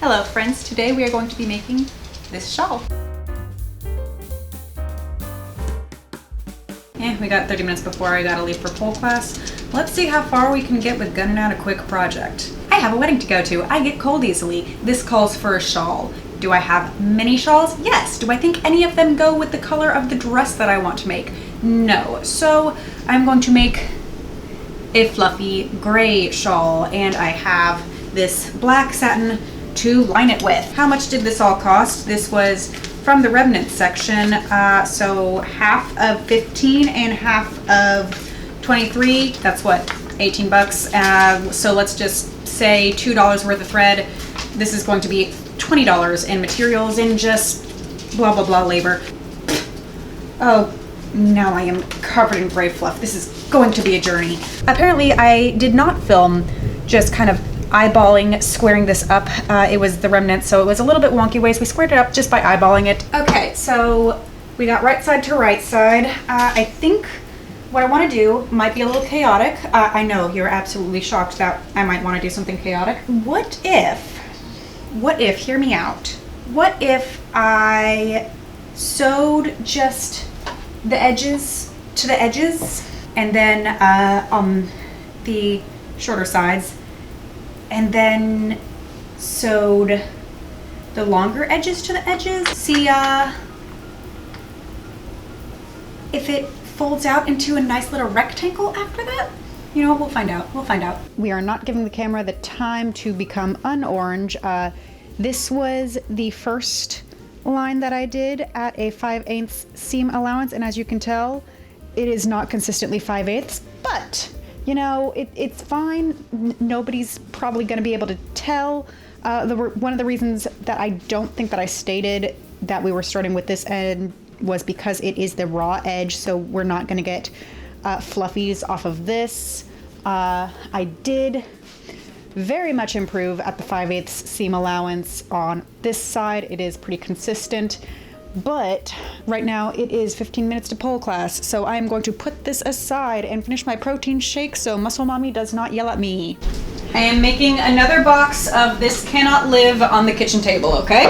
Hello friends, today we are going to be making this shawl. We got 30 minutes before I gotta leave for pole class. Let's see how far we can get with gunning out a quick project. I have a wedding to go to. I get cold easily. This calls for a shawl. Do I have many shawls? Yes. Do I think any of them go with the color of the dress that I want to make? No. So I'm going to make a fluffy gray shawl, and I have this black satin to line it with. How much did this all cost? This was from the Remnant section, so half of 15 and half of 23. That's what, 18 bucks. So let's just say $2 worth of thread. This is going to be $20 in materials and just blah blah blah labor. Oh, now I am covered in gray fluff. This is going to be a journey. Apparently I did not film just kind of eyeballing, squaring this up. It was the Remnant, so it was a little bit wonky ways. We squared it up just by eyeballing it. Okay, so we got right side to right side. I think what I want to do might be a little chaotic. I know you're absolutely shocked that I might want to do something chaotic. What if, hear me out, what if I sewed just the edges to the edges and then on the shorter sides, and then sewed the longer edges to the edges? See if it folds out into a nice little rectangle after that. You know what, we'll find out. We'll find out. We are not giving the camera the time to become un-orange. This was the first line that I did at a 5/8 seam allowance, and as you can tell, it is not consistently 5/8, but you know, it's fine. Nobody's probably going to be able to tell. One of the reasons that I don't think that I stated that we were starting with this end was because it is the raw edge, so we're not going to get fluffies off of this. I did very much improve at the 5/8 seam allowance on this side. It is pretty consistent. But right now it is 15 minutes to pole class, so I am going to put this aside and finish my protein shake so Muscle Mommy does not yell at me. I am making another box of this cannot live on the kitchen table, okay?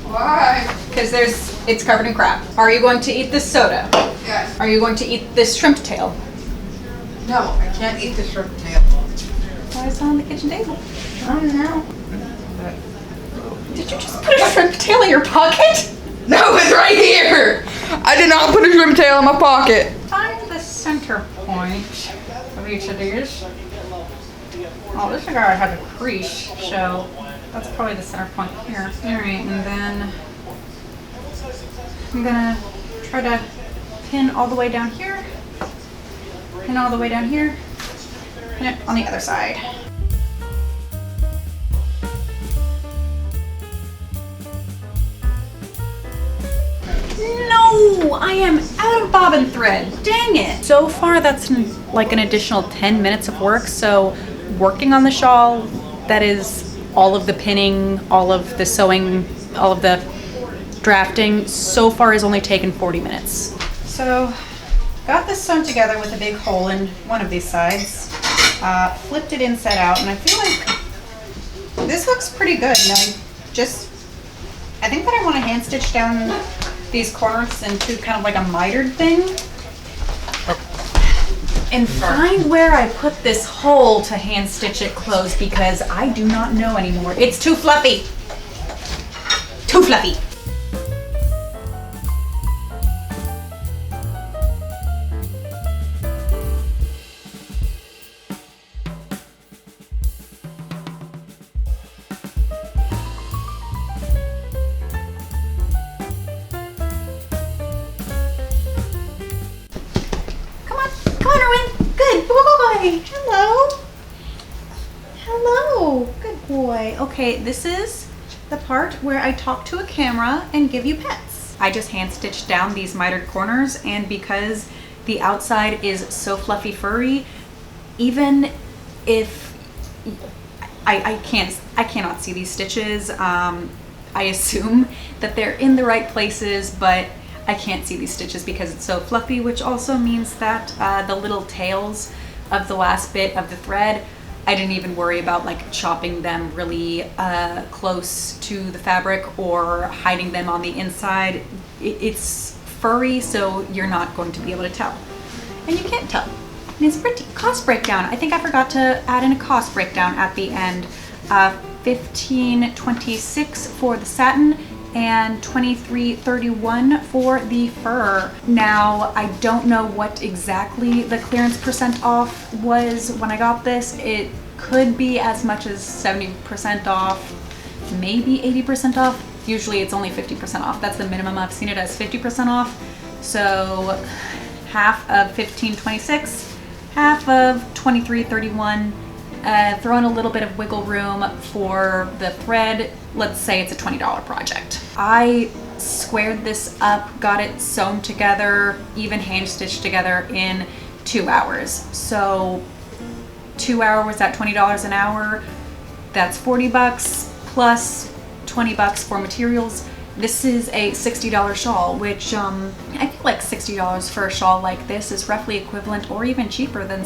Why? Because it's covered in crap. Are you going to eat this soda? Yes. Are you going to eat this shrimp tail? No, I can't eat the shrimp tail. Why is it on the kitchen table? I don't know. Did you just put a shrimp tail in your pocket? No, it's right here! I did not put a shrimp tail in my pocket. Find the center point of each of these. Oh, this guy has a crease, so that's probably the center point here. Alright, and then I'm gonna try to pin all the way down here, pin all the way down here, pin it on the other side. No, I am out of bobbin thread. Dang it. So far that's like an additional 10 minutes of work. So working on the shawl, that is all of the pinning, all of the sewing, all of the drafting, so far has only taken 40 minutes. So got this sewn together with a big hole in one of these sides, flipped it inside out, and I feel like this looks pretty good. And I think that I want to hand stitch down these corners into kind of like a mitered thing, and find where I put this hole to hand stitch it closed, because I do not know anymore. It's too fluffy. Too fluffy. Good boy. Hello. Hello. Good boy. Okay, this is the part where I talk to a camera and give you pets. I just hand stitched down these mitered corners, and because the outside is so fluffy furry, even if I cannot see these stitches, I assume that they're in the right places, but I can't see these stitches because it's so fluffy, which also means that the little tails of the last bit of the thread I didn't even worry about like chopping them really close to the fabric or hiding them on the inside. It's furry, so you're not going to be able to tell. And you can't tell. And it's pretty. Cost breakdown. I think I forgot to add in a cost breakdown at the end. $15.26 for the satin and $23.31 for the fur. Now, I don't know what exactly the clearance percent off was when I got this. It could be as much as 70% off, maybe 80% off. Usually it's only 50% off. That's the minimum. I've seen it as 50% off. So half of $15.26, half of $23.31. Throw in a little bit of wiggle room for the thread. Let's say it's a $20 project. I squared this up, got it sewn together, even hand stitched together in 2 hours. So 2 hours at $20 an hour, that's 40 bucks plus 20 bucks for materials. This is a $60 shawl, which I feel like $60 for a shawl like this is roughly equivalent or even cheaper than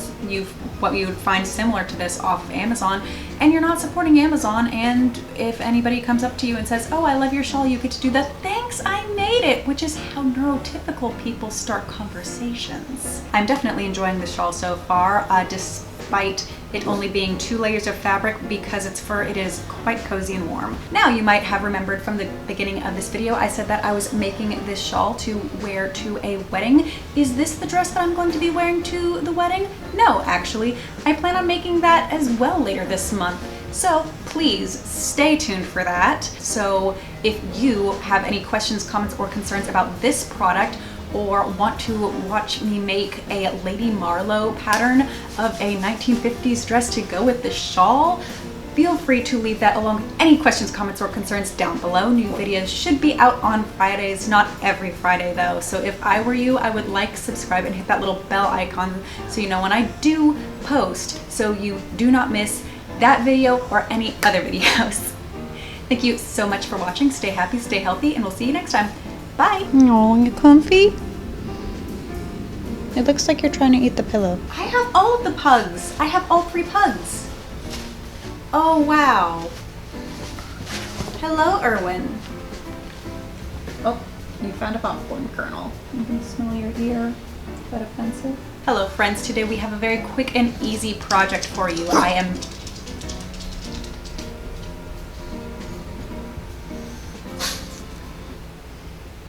what you would find similar to this off of Amazon. And you're not supporting Amazon, and if anybody comes up to you and says, oh, I love your shawl, you get to do the thanks, I made it, which is how neurotypical people start conversations. I'm definitely enjoying the shawl so far, despite it only being 2 layers of fabric. Because it's fur, it is quite cozy and warm. Now, you might have remembered from the beginning of this video, I said that I was making this shawl to wear to a wedding. Is this the dress that I'm going to be wearing to the wedding? No, actually, I plan on making that as well later this month. So please stay tuned for that. So if you have any questions, comments, or concerns about this product, or want to watch me make a Lady Marlowe pattern of a 1950s dress to go with the shawl, feel free to leave that along with any questions, comments, or concerns down below. New videos should be out on Fridays, not every Friday though. So if I were you, I would like, subscribe, and hit that little bell icon so you know when I do post, so you do not miss that video or any other videos. Thank you so much for watching. Stay happy, stay healthy, and we'll see you next time. Bye. Oh, you comfy? It looks like you're trying to eat the pillow. I have all of the pugs. I have all 3 pugs. Oh, wow. Hello, Erwin. Oh, you found a popcorn kernel. You can smell your ear. Is that offensive? Hello, friends. Today we have a very quick and easy project for you. I am